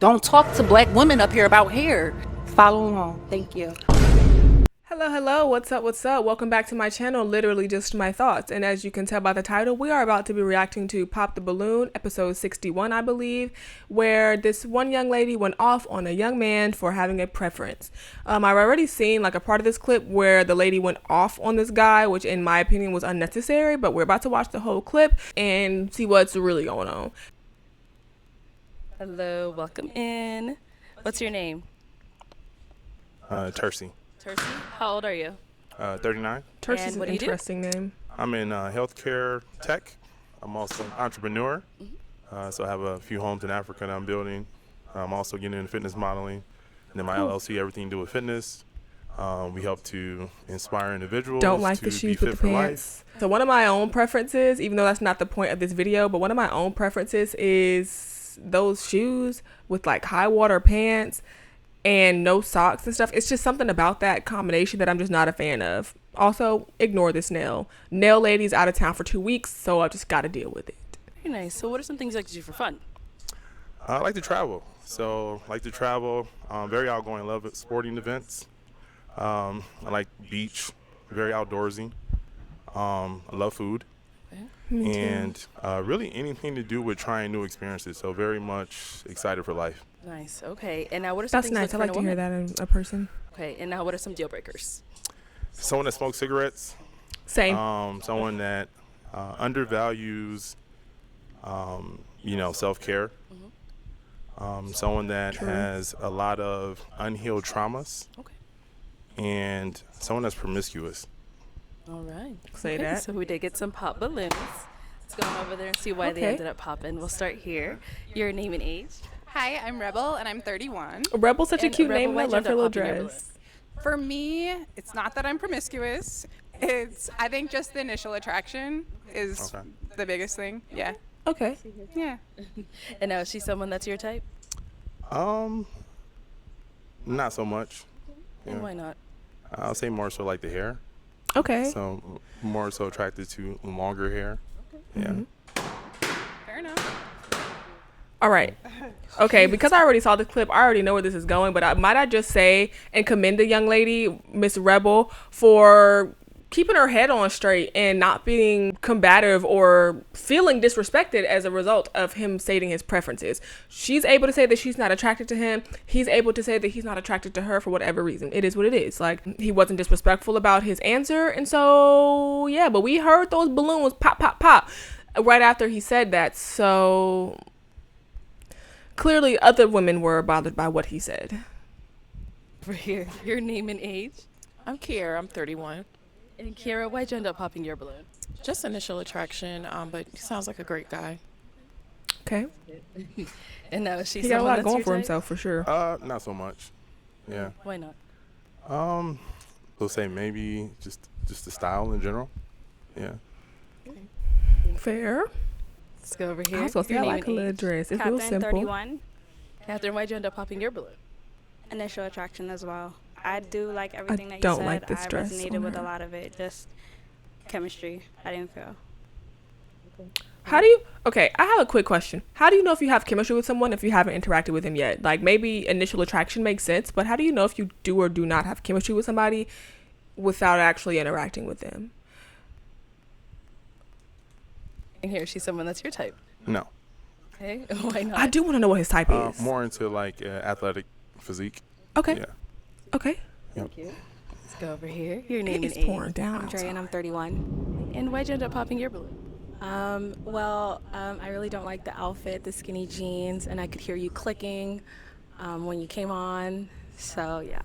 Don't talk to black women up here about hair. Follow along. Thank you. Hello, what's up? Welcome back to my channel, Literally Just My Thoughts. And as you can tell by the title, we are about to be reacting to Pop the Balloon, episode 61, I believe, where this one young lady went off on a young man for having a preference. I've already seen like a part of this clip where the lady went off on this guy, which in my opinion was unnecessary, but we're about to watch the whole clip and see what's really going on. Hello, welcome in. What's your name? Tercy. Tercy. How old are you? 39. Tercy's an interesting name. I'm in healthcare tech. I'm also an entrepreneur. So I have a few homes in Africa that I'm building. I'm also getting into fitness modeling. And then my LLC, everything to do with fitness. We help to inspire individuals. Don't like to the be shoes fit with the for pants. So one of my own preferences, even though that's not the point of this video, but one of my own preferences is those shoes with like high water pants and no socks and stuff. It's just something about that combination that I'm just not a fan of. Also, ignore this nail. Nail lady's out of town for 2 weeks, so I just got to deal with it. Very nice. So what are some things you like to do for fun? I like to travel. So I like to travel. Very outgoing, love it. Sporting events. I like beach, very outdoorsy. I love food. And really anything to do with trying new experiences. So very much excited for life. Nice. Okay. And now what are some That's things nice. I you look like for to in hear a woman? that in a person. Okay. And now what are some deal breakers? Someone that smokes cigarettes. Same. Someone that undervalues, self-care. Someone that has a lot of unhealed traumas. Okay. And someone that's promiscuous. All right. Say Okay, that. So we did get some pop balloons. Let's go on over there and see why they Okay. ended up popping. We'll start here. Your name and age. Hi, I'm Rebel, and I'm 31. Rebel's such a And cute Rebel, name. And I why'd you love end her up little popping your dress. For me, it's not that I'm promiscuous. I think just the initial attraction is Okay. the biggest thing. Yeah. Okay. Yeah. And now is she someone that's your type? Not so much. And Yeah. why not? I'll say more so like the hair. Okay. So more so attracted to longer hair. Yeah. Fair enough. All right. Okay, because I already saw the clip, I already know where this is going, but might I just say and commend the young lady, Miss Rebel, for keeping her head on straight and not being combative or feeling disrespected as a result of him stating his preferences. She's able to say that she's not attracted to him. He's able to say that he's not attracted to her for whatever reason. It is what it is. Like, he wasn't disrespectful about his answer. And so, yeah, but we heard those balloons pop, pop, pop right after he said that. So clearly other women were bothered by what he said. Over here. Your name and age. I'm Kiera. I'm 31. And Kira, why'd you end up popping your balloon? Just initial attraction, but he sounds like a great guy. Okay. And now is she He got a someone lot that's going your for type? himself for sure. Not so much. Yeah. Why not? We'll say maybe just the style in general. Yeah. Fair. Let's go over here. I was gonna say Your I name like a and little age. dress. It's real Catherine, simple. 31. Catherine, why'd you end up popping your balloon? Initial attraction as well. I do like everything that you don't said. like this I dress resonated on with her. a lot of it. Just chemistry. I didn't feel. How do you, okay, I have a quick question. How do you know if you have chemistry with someone if you haven't interacted with them yet? Like, maybe initial attraction makes sense, but how do you know if you do or do not have chemistry with somebody without actually interacting with them? And here, she's someone that's your type. No. Okay, why not? I do want to know what his type is. More into like athletic physique. Okay. Yeah. Okay. Thank you. Let's go over here. Your name It's and age. pouring down. I'm Dre and I'm 31. And why'd you end up popping your balloon? I really don't like the outfit, the skinny jeans, and I could hear you clicking when you came on. So, yeah.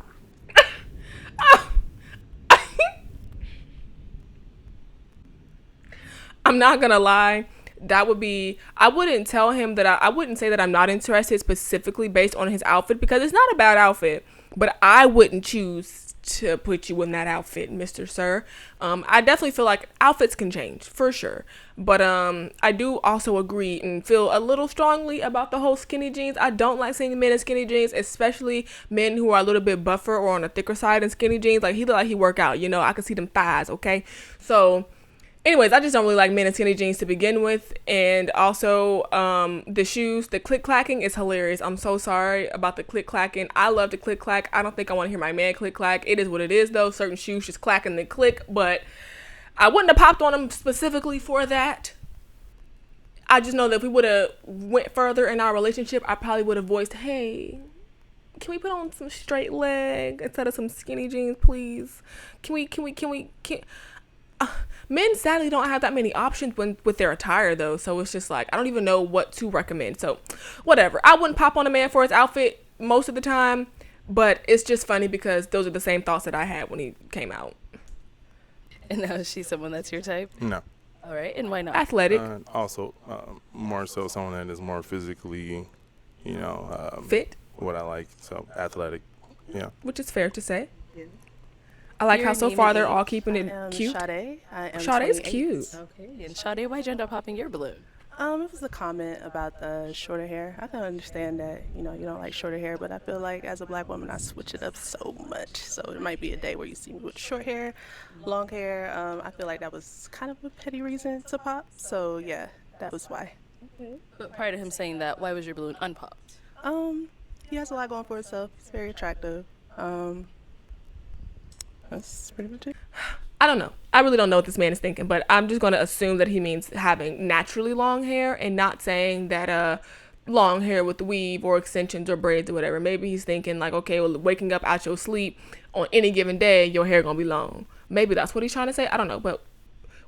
I'm not gonna lie. That would be, I wouldn't tell him that I wouldn't say that I'm not interested specifically based on his outfit, because it's not a bad outfit, but I wouldn't choose to put you in that outfit, Mr. Sir. I definitely feel like outfits can change for sure, but I do also agree and feel a little strongly about the whole skinny jeans. I don't like seeing men in skinny jeans, especially men who are a little bit buffer or on the thicker side in skinny jeans. Like, he look like he work out, you know, I can see them thighs. Okay, so Anyways, I just don't really like men in skinny jeans to begin with. And also, the shoes, the click clacking is hilarious. I'm so sorry about the click clacking. I love to click clack. I don't think I want to hear my man click clack. It is what it is, though. Certain shoes just clack and they click, but I wouldn't have popped on them specifically for that. I just know that if we would have went further in our relationship, I probably would have voiced, hey, can we put on some straight leg instead of some skinny jeans, please? Men sadly don't have that many options with their attire, though, so it's just like I don't even know what to recommend. So whatever, I wouldn't pop on a man for his outfit most of the time, but it's just funny because those are the same thoughts that I had when he came out. And now is she someone that's your type? No. All right, and why not? Athletic. Also, more so someone that is more physically, Fit, what I like. So athletic, yeah. which is fair to say. I like how so far they're all keeping it cute. Sade. I am Sade's 28. cute. Okay, and Sade, why'd you end up popping your balloon? It was a comment about the shorter hair. I can understand that, you don't like shorter hair, but I feel like as a black woman, I switch it up so much. So it might be a day where you see me with short hair, long hair. I feel like that was kind of a petty reason to pop. So yeah, that was why. But prior to him saying that, why was your balloon unpopped? He has a lot going for himself. He's very attractive. That's pretty much it. I don't know. I really don't know what this man is thinking, but I'm just going to assume that he means having naturally long hair and not saying that long hair with weave or extensions or braids or whatever. Maybe he's thinking like, okay, well, waking up out your sleep on any given day, your hair going to be long. Maybe that's what he's trying to say. I don't know, but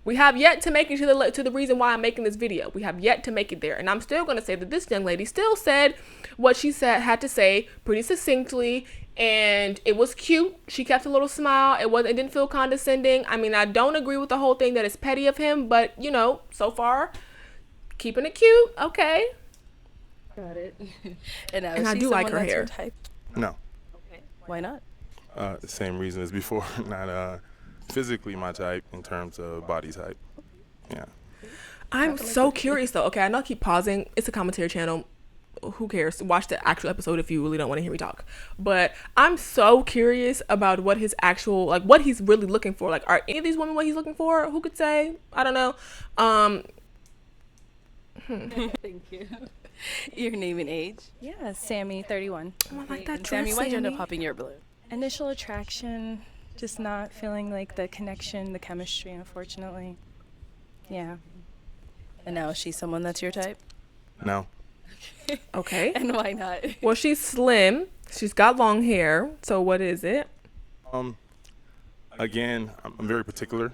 we have yet to make it to the reason why I'm making this video. We have yet to make it there. And I'm still going to say that this young lady still said what she had to say pretty succinctly. And it was cute. She kept a little smile. It didn't feel condescending. I mean, I don't agree with the whole thing that it's petty of him, but so far, keeping it cute. Okay. Got it. And I do like her hair. No. Okay. Why not? The same reason as before. Not physically my type in terms of body type. Yeah. I'm so curious though. Okay, I know I keep pausing. It's a commentary channel. Who cares? Watch the actual episode if you really don't want to hear me talk. But I'm so curious about what his actual, what he's really looking for. Like, are any of these women what he's looking for? Who could say? I don't know. Thank you. Your name and age? Yeah, Sammy, 31. Oh, I like that dress, Sammy, why'd you end up Sammy. popping your balloon? Initial attraction, just not feeling like the connection, the chemistry, unfortunately. Yeah. And now is she someone that's your type? No. Okay. And why not? Well, she's slim. She's got long hair. So what is it? Again, I'm very particular.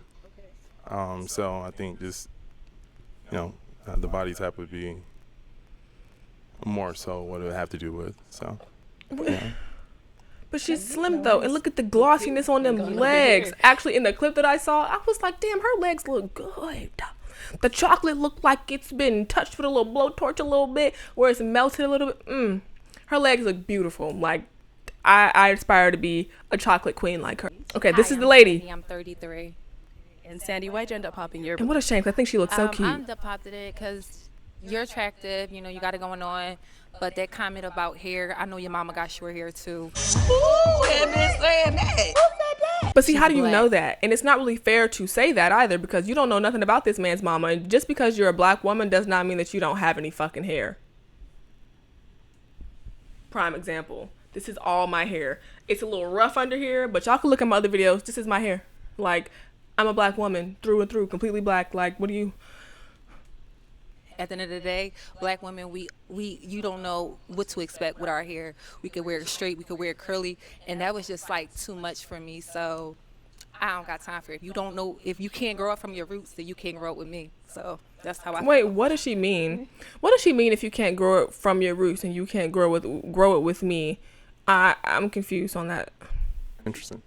So I think just, the body type would be more so what it would have to do with. So, yeah. But she's slim though, and look at the glossiness on them legs. Actually, in the clip that I saw, I was like, damn, her legs look good. The chocolate looked like it's been touched with a little blowtorch a little bit, where it's melted a little bit. Her legs look beautiful. Like, I aspire to be a chocolate queen like her. Okay, this is the lady. I'm 33. And Sandy, why'd you end up popping your And balloon? what a shame, 'cause I think she looks so cute. I ended up popping it because you're attractive. You got it going on. But that comment about hair, I know your mama got short hair too. But see, how do you know that? And it's not really fair to say that either, because you don't know nothing about this man's mama. And just because you're a black woman does not mean that you don't have any fucking hair. Prime example. This is all my hair. It's a little rough under here, but y'all can look at my other videos. This is my hair. Like, I'm a black woman through and through, completely black. Like, what do you... At the end of the day, black women, you don't know what to expect with our hair. We could wear it straight, we could wear it curly, and that was just like too much for me. So I don't got time for it. If you don't know, if you can't grow up from your roots, then you can't grow up with me. So that's how I Wait, feel. what does she mean? What does she mean if you can't grow it from your roots and you can't grow it with me? I'm confused on that. Interesting.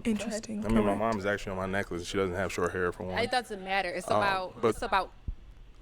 Interesting. I mean, my mom is actually on my necklace. She doesn't have short hair for one. It doesn't matter. It's but- about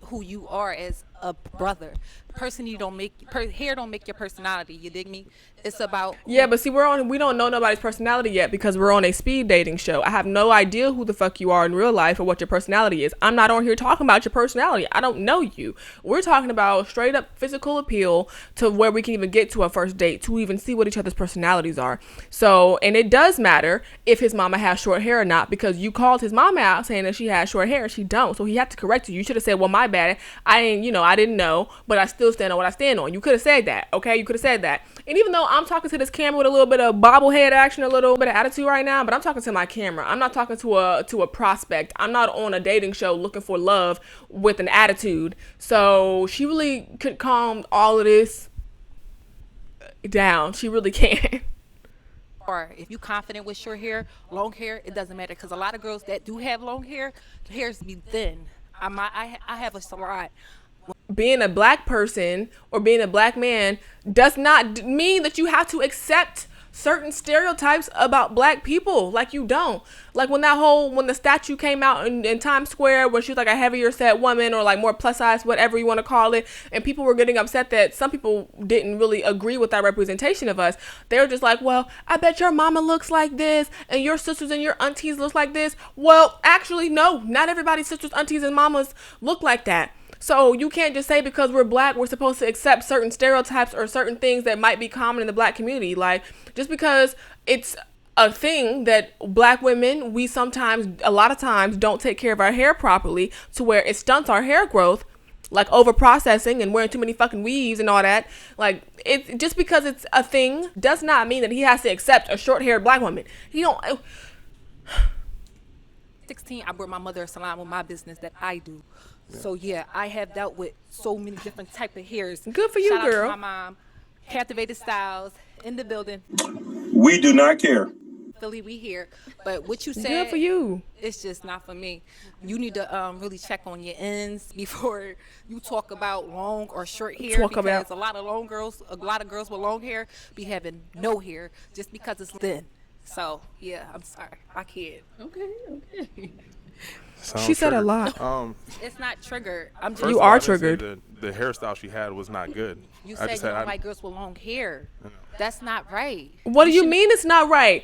who you are as a brother. Personality don't make hair don't make your personality. You dig me? It's about Yeah, but see, we don't know nobody's personality yet because we're on a speed dating show. I have no idea who the fuck you are in real life or what your personality is. I'm not on here talking about your personality. I don't know you. We're talking about straight up physical appeal to where we can even get to a first date to even see what each other's personalities are. So, and it does matter if his mama has short hair or not, because you called his mama out saying that she has short hair and she don't. So he had to correct you. You should have said, well, my bad. I didn't know, but I still stand on what I stand on. You could have said that. Okay. You could have said that. And even though I'm talking to this camera with a little bit of bobblehead action, a little bit of attitude right now, but I'm talking to my camera. I'm not talking to a prospect. I'm not on a dating show looking for love with an attitude. So she really could calm all of this down. She really can. or if you confident with short hair, long hair, it doesn't matter, because a lot of girls that do have long hair, their hair's be thin. I have a salon. Being a black person or being a black man does not mean that you have to accept certain stereotypes about black people. Like, you don't. Like when the statue came out in Times Square where she was like a heavier set woman, or like more plus size, whatever you want to call it, and people were getting upset that some people didn't really agree with that representation of us. They were just like, well, I bet your mama looks like this and your sisters and your aunties look like this. Well, actually, no, not everybody's sisters, aunties, and mamas look like that. So you can't just say because we're black, we're supposed to accept certain stereotypes or certain things that might be common in the black community. Like, just because it's a thing that black women, we sometimes, a lot of times, don't take care of our hair properly to where it stunts our hair growth, like over processing and wearing too many fucking weaves and all that. Like, it just because it's a thing does not mean that he has to accept a short-haired black woman. He don't. 16, I brought my mother a salon with my business that I do. So yeah, I have dealt with so many different type of hairs. Good for you, Shout girl. out to my mom. Captivated Styles in the building. We do not care. Philly, we here. But what you said, Good for you. It's just not for me. You need to really check on your ends before you talk about long or short hair. Because a lot of girls with long hair be having no hair just because it's thin. So yeah, I'm sorry, I can't. Okay. She said a lot. It's not triggered. You are triggered. The hairstyle she had was not good. You said you don't like girls with long hair. That's not right. What do you mean it's not right?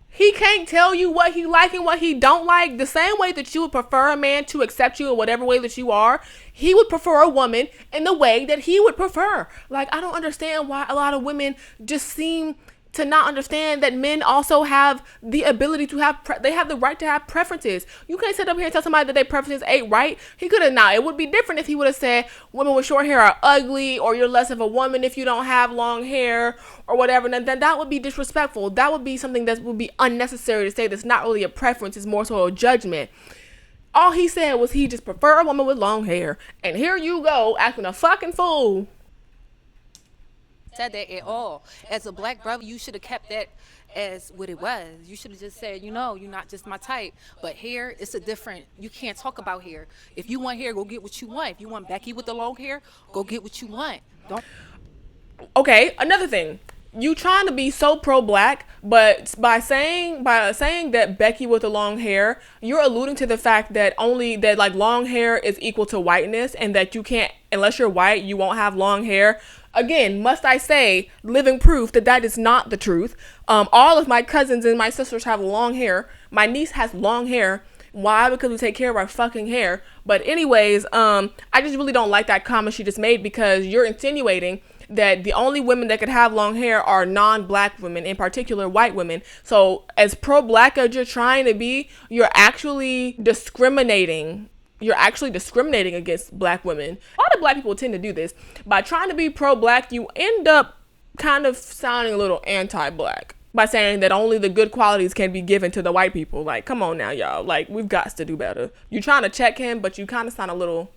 He can't tell you what he like and what he don't like. The same way that you would prefer a man to accept you in whatever way that you are, he would prefer a woman in the way that he would prefer. Like, I don't understand why a lot of women just seem to not understand that men also have the ability to have, they have the right to have preferences. You can't sit up here and tell somebody that their preferences ain't right. He could have not. It would be different if he would have said women with short hair are ugly, or you're less of a woman if you don't have long hair, or whatever. And then that would be disrespectful. That would be something that would be unnecessary to say. That's not really a preference. It's more so a judgment. All he said was he just prefer a woman with long hair. And here you go acting a fucking fool. Said that at all. As a black brother, you should have kept that as what it was. You should have just said, you're not just my type. But hair, it's a different, you can't talk about hair. If you want hair, go get what you want. If you want Becky with the long hair, go get what you want. Don't. Okay, another thing. You trying to be so pro-black, but by saying that Becky with the long hair, you're alluding to the fact that like long hair is equal to whiteness, and that you can't, unless you're white, you won't have long hair. Again, must I say, living proof that is not the truth. All of my cousins and my sisters have long hair. My niece has long hair. Why? Because we take care of our fucking hair. But anyways, I just really don't like that comment she just made, because you're insinuating that the only women that could have long hair are non-black women, in particular white women. So as pro-black as you're trying to be, you're actually discriminating against black women. A lot of black people tend to do this. By trying to be pro-black, you end up kind of sounding a little anti-black by saying that only the good qualities can be given to the white people. Like, come on now, y'all. Like, we've got to do better. You're trying to check him, but you kind of sound a little...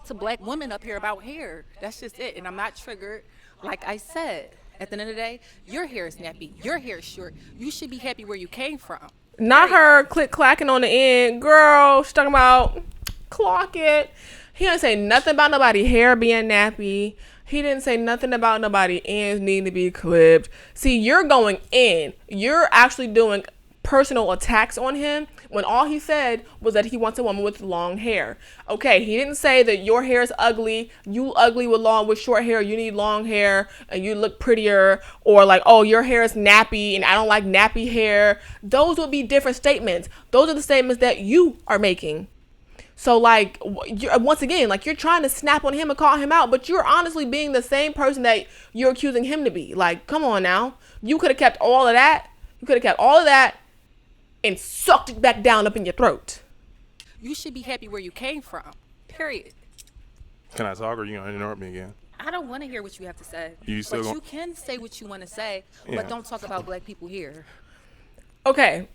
To black women up here about hair. That's just it. And I'm not triggered. Like I said, at the end of the day, your hair is nappy. Your hair is short. You should be happy where you came from. Not her click-clacking on the end. Girl, she's talking about clock it. He didn't say nothing about nobody hair being nappy. He didn't say nothing about nobody ends needing to be clipped. See, you're going in. You're actually doing personal attacks on him when all he said was that he wants a woman with long hair. Okay, he didn't say that your hair is ugly, you ugly with short hair, you need long hair and you look prettier, or like, oh, your hair is nappy and I don't like nappy hair. Those would be different statements. Those are the statements that you are making. So like, once again, like, you're trying to snap on him and call him out, but you're honestly being the same person that you're accusing him to be. Like, come on now. You could have kept all of that. You could have kept all of that and sucked it back down up in your throat. You should be happy where you came from. Period. Can I talk, or are you gonna interrupt me again? I don't want to hear what you have to say. But you can say what you want to say, but don't talk about black people here. Okay.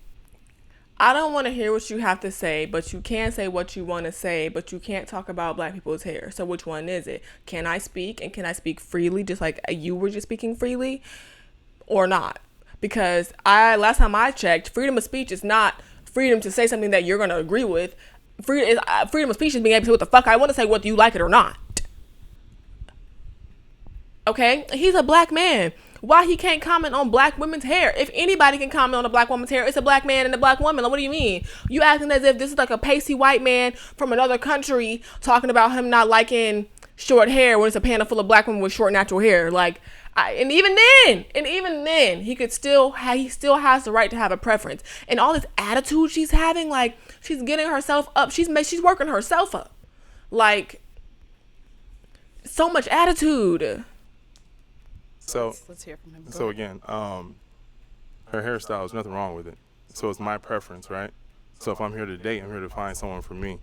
I don't want to hear what you have to say, but you can say what you want to say, but you can't talk about black people's hair. So which one is it? Can I speak, and can I speak freely, just like you were just speaking freely, or not? Because last time I checked, freedom of speech is not freedom to say something that you're going to agree with. Freedom of speech is being able to say what the fuck I want to say, whether you like it or not. Okay? He's a black man. Why he can't comment on black women's hair? If anybody can comment on a black woman's hair, it's a black man and a black woman. Like, what do you mean? You acting as if this is like a pasty white man from another country talking about him not liking short hair when it's a panel full of black women with short natural hair. Like, and even then, he still has the right to have a preference. And all this attitude she's having, like, she's getting herself up. She's working herself up. Like, so much attitude. So Let's hear from him. So again, her hairstyle, there's nothing wrong with it. So it's my preference, right? So if I'm here to date, I'm here to find someone for me.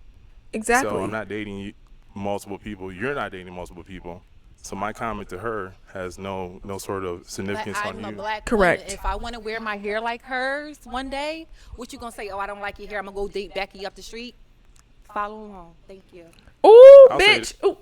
Exactly. So I'm not dating multiple people. You're not dating multiple people. So my comment to her has no sort of significance But on I'm you. a black Correct. woman. If I want to wear my hair like hers one day, what you gonna say? Oh, I don't like your hair. I'm gonna go date Becky up the street. Follow along. Thank you. Ooh, I'll say bitch. Ooh.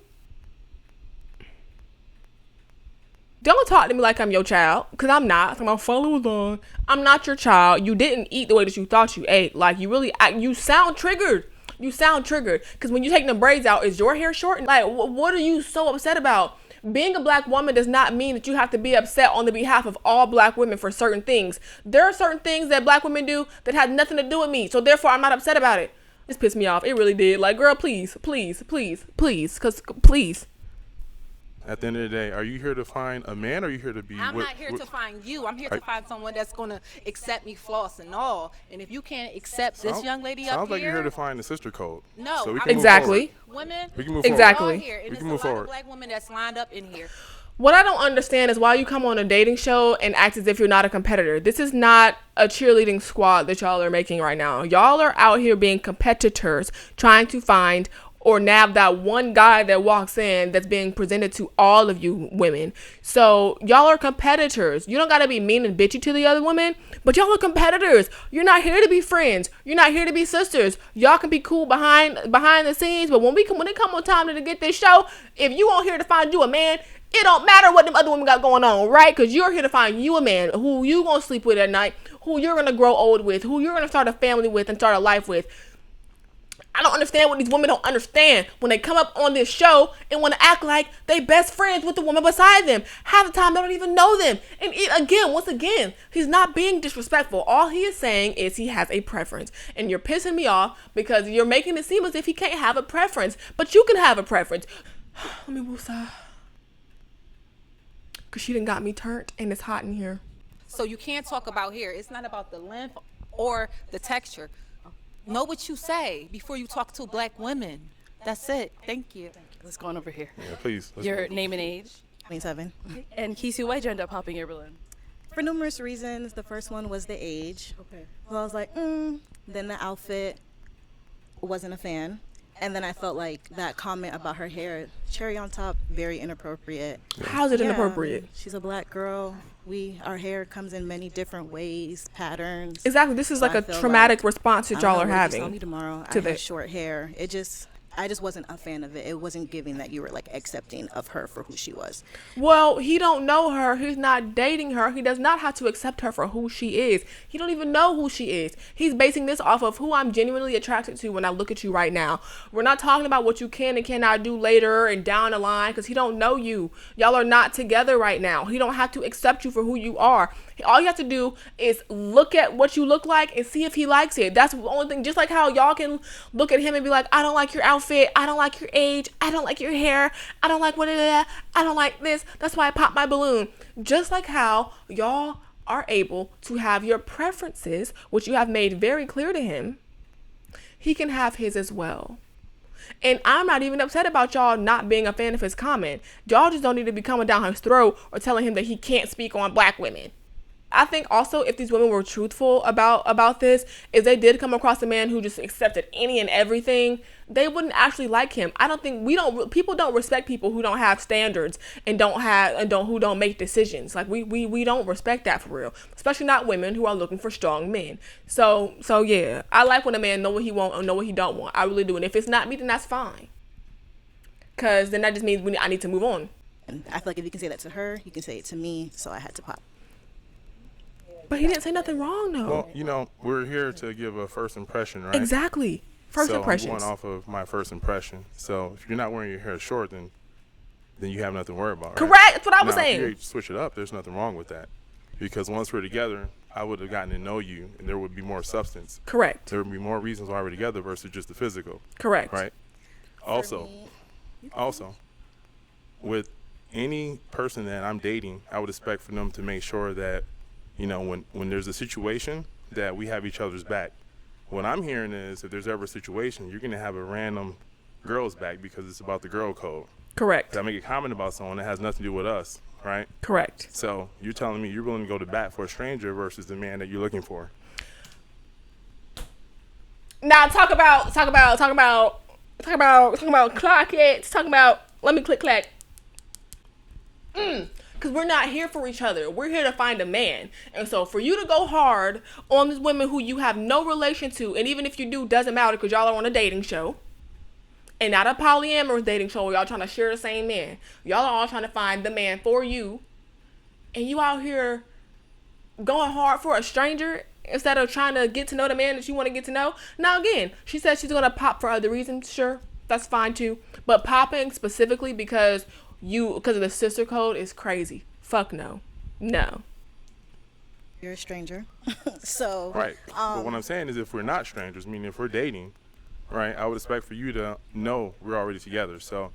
Don't talk to me like I'm your child, because I'm not. So I'm follow along. I'm not your child. You didn't eat the way that you thought you ate. Like, you sound triggered. You sound triggered. Because when you take the braids out, is your hair short? Like, what are you so upset about? Being a black woman does not mean that you have to be upset on the behalf of all black women for certain things. There are certain things that black women do that have nothing to do with me. So therefore, I'm not upset about it. This pissed me off. It really did. Like, girl, please. Because please. At the end of the day, are you here to find a man, or are you here to be I'm not here to find you. I'm here to find someone that's gonna accept me, floss and all. And if you can't accept this young lady up here, sounds like you're here to find the sister code. No, so we can exactly. Women, we can move exactly. Here, and we there's can a move lot forward. of black women that's lined up in here. What I don't understand is why you come on a dating show and act as if you're not a competitor. This is not a cheerleading squad that y'all are making right now. Y'all are out here being competitors, trying to find or nab that one guy that walks in that's being presented to all of you women. So y'all are competitors. You don't gotta be mean and bitchy to the other women, but y'all are competitors. You're not here to be friends. You're not here to be sisters. Y'all can be cool behind the scenes, but when it come on time to get this show, if you on here to find you a man, it don't matter what them other women got going on, right? Because you're here to find you a man who you gonna sleep with at night, who you're gonna grow old with, who you're gonna start a family with and start a life with. I don't understand what these women don't understand when they come up on this show and want to act like they best friends with the woman beside them. Half the time they don't even know them. And once again, he's not being disrespectful. All he is saying is he has a preference. And you're pissing me off because you're making it seem as if he can't have a preference. But you can have a preference. Let me woosah. Because she done got me turned and it's hot in here. So you can't talk about hair. It's not about the length or the texture. Know what you say before you talk to black women. That's it. Thank you. Let's go on over here. Yeah, please. Your name and age? 27. And Kisu, why'd you end up popping your balloon? For numerous reasons. The first one was the age. Okay. Well, I was like, Then the outfit, wasn't a fan. And then I felt like that comment about her hair, cherry on top, very inappropriate. How's it inappropriate? She's a black girl. Our hair comes in many different ways, patterns. Exactly. This is So like I a feel traumatic response that y'all are I don't know, having. Saw me tomorrow. I had short hair. I just wasn't a fan of it. It wasn't giving that you were like accepting of her for who she was. Well, he don't know her. He's not dating her. He does not have to accept her for who she is. He don't even know who she is. He's basing this off of who I'm genuinely attracted to when I look at you right now. We're not talking about what you can and cannot do later and down the line because he don't know you. Y'all are not together right now. He don't have to accept you for who you are. All you have to do is look at what you look like and see if he likes it. That's the only thing. Just like how y'all can look at him and be like, I don't like your outfit, I don't like your age, I don't like your hair, I don't like I don't like this, that's why I popped my balloon. Just like how y'all are able to have your preferences, which you have made very clear to him, he can have his as well. And I'm not even upset about y'all not being a fan of his comment. Y'all just don't need to be coming down his throat or telling him that he can't speak on black women. I think also if these women were truthful about this, if they did come across a man who just accepted any and everything, they wouldn't actually like him. I don't think people don't respect people who don't have standards and who don't make decisions. Like we don't respect that for real, especially not women who are looking for strong men. So yeah, I like when a man know what he want and know what he don't want. I really do. And if it's not me, then that's fine. Cause then that just means I need to move on. And I feel like if you can say that to her, you can say it to me. So I had to pop. But he didn't say nothing wrong, though. Well, we're here to give a first impression, right? Exactly. First impressions. I'm going off of my first impression. So if you're not wearing your hair short, then you have nothing to worry about, right? Correct. That's what I was saying. If you switch it up, there's nothing wrong with that. Because once we're together, I would have gotten to know you, and there would be more substance. Correct. There would be more reasons why we're together versus just the physical. Correct. Right? Also, with any person that I'm dating, I would expect for them to make sure that, when there's a situation, that we have each other's back. What I'm hearing is if there's ever a situation, you're going to have a random girl's back because it's about the girl code. Correct. I make a comment about someone that has nothing to do with us, right? Correct. So you're telling me you're willing to go to bat for a stranger versus the man that you're looking for. Now talk about clock it. Talk about, let me click clack. Because we're not here for each other. We're here to find a man. And so for you to go hard on these women who you have no relation to, and even if you do, doesn't matter because y'all are on a dating show and not a polyamorous dating show where y'all trying to share the same man. Y'all are all trying to find the man for you. And you out here going hard for a stranger instead of trying to get to know the man that you want to get to know. Now again, she said she's going to pop for other reasons. Sure, that's fine too. But popping specifically because of the sister code is crazy. Fuck no. No. You're a stranger. So. Right. But what I'm saying is if we're not strangers, meaning if we're dating, right, I would expect for you to know we're already together. So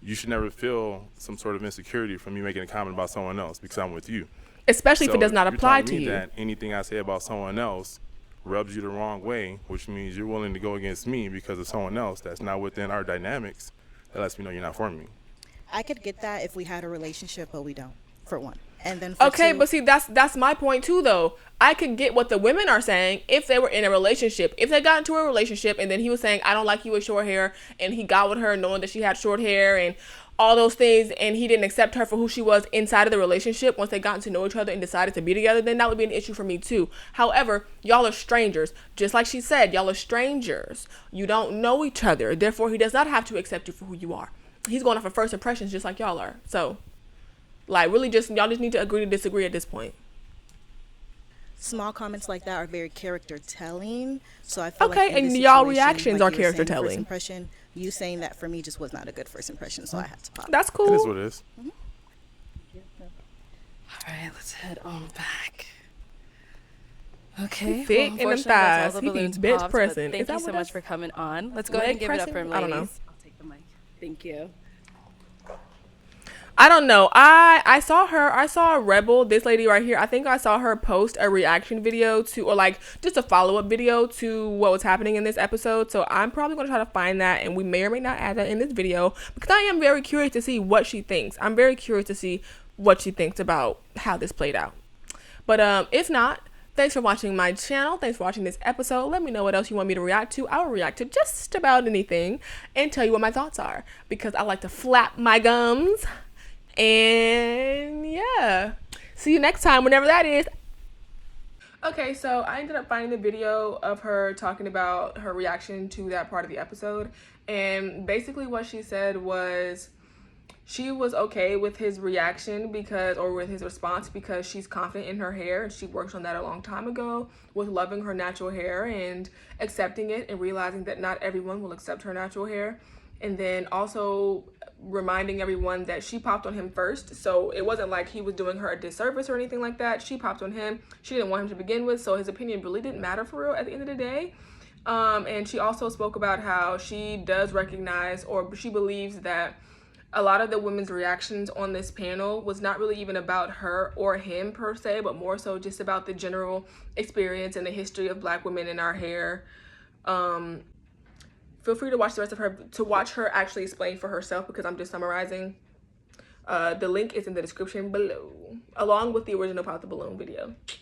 you should never feel some sort of insecurity from me making a comment about someone else because I'm with you. Especially if it does not apply to you. you. That anything I say about someone else rubs you the wrong way, which means you're willing to go against me because of someone else that's not within our dynamics, that lets me know you're not for me. I could get that if we had a relationship, but we don't, for one. And then for okay, two, but see, that's my point too, though. I could get what the women are saying if they were in a relationship. If they got into a relationship and then he was saying, I don't like you with short hair, and he got with her knowing that she had short hair and all those things, and he didn't accept her for who she was inside of the relationship once they got to know each other and decided to be together, then that would be an issue for me too. However, y'all are strangers. Just like she said, y'all are strangers. You don't know each other. Therefore, he does not have to accept you for who you are. He's going off of first impressions just like y'all are. So, really y'all just need to agree to disagree at this point. Small comments like that are very character telling. So I feel like okay, and y'all reactions are character telling. First impression, you saying that for me just was not a good first impression, so I had to pop. That's cool. It is what it is. All right, let's head on back. Okay. Thick in the thighs. He be bench pressing. Thank you so much for coming on. Let's go ahead and give it up for him, ladies. I don't know. I'll take the mic. Thank you. I don't know. I saw Rebel, this lady right here. I think I saw her post a reaction video to, or like just a follow-up video to what was happening in this episode. So I'm probably going to try to find that, and we may or may not add that in this video because I am very curious to see what she thinks. I'm very curious to see what she thinks about how this played out. But if not, thanks for watching my channel. Thanks for watching this episode. Let me know what else you want me to react to. I will react to just about anything and tell you what my thoughts are because I like to flap my gums. And yeah, see you next time, whenever that is. Okay, so I ended up finding the video of her talking about her reaction to that part of the episode. And basically what she said was she was okay with his reaction with his response because she's confident in her hair and she worked on that a long time ago with loving her natural hair and accepting it and realizing that not everyone will accept her natural hair. And then also reminding everyone that she popped on him first. So it wasn't like he was doing her a disservice or anything like that. She popped on him. She didn't want him to begin with. So his opinion really didn't matter for real at the end of the day. And she also spoke about how she does recognize, or she believes that a lot of the women's reactions on this panel was not really even about her or him per se, but more so just about the general experience and the history of Black women in our hair. Feel free to watch the rest of her actually explain for herself, because I'm just summarizing. The link is in the description below, along with the original Pop the Balloon video.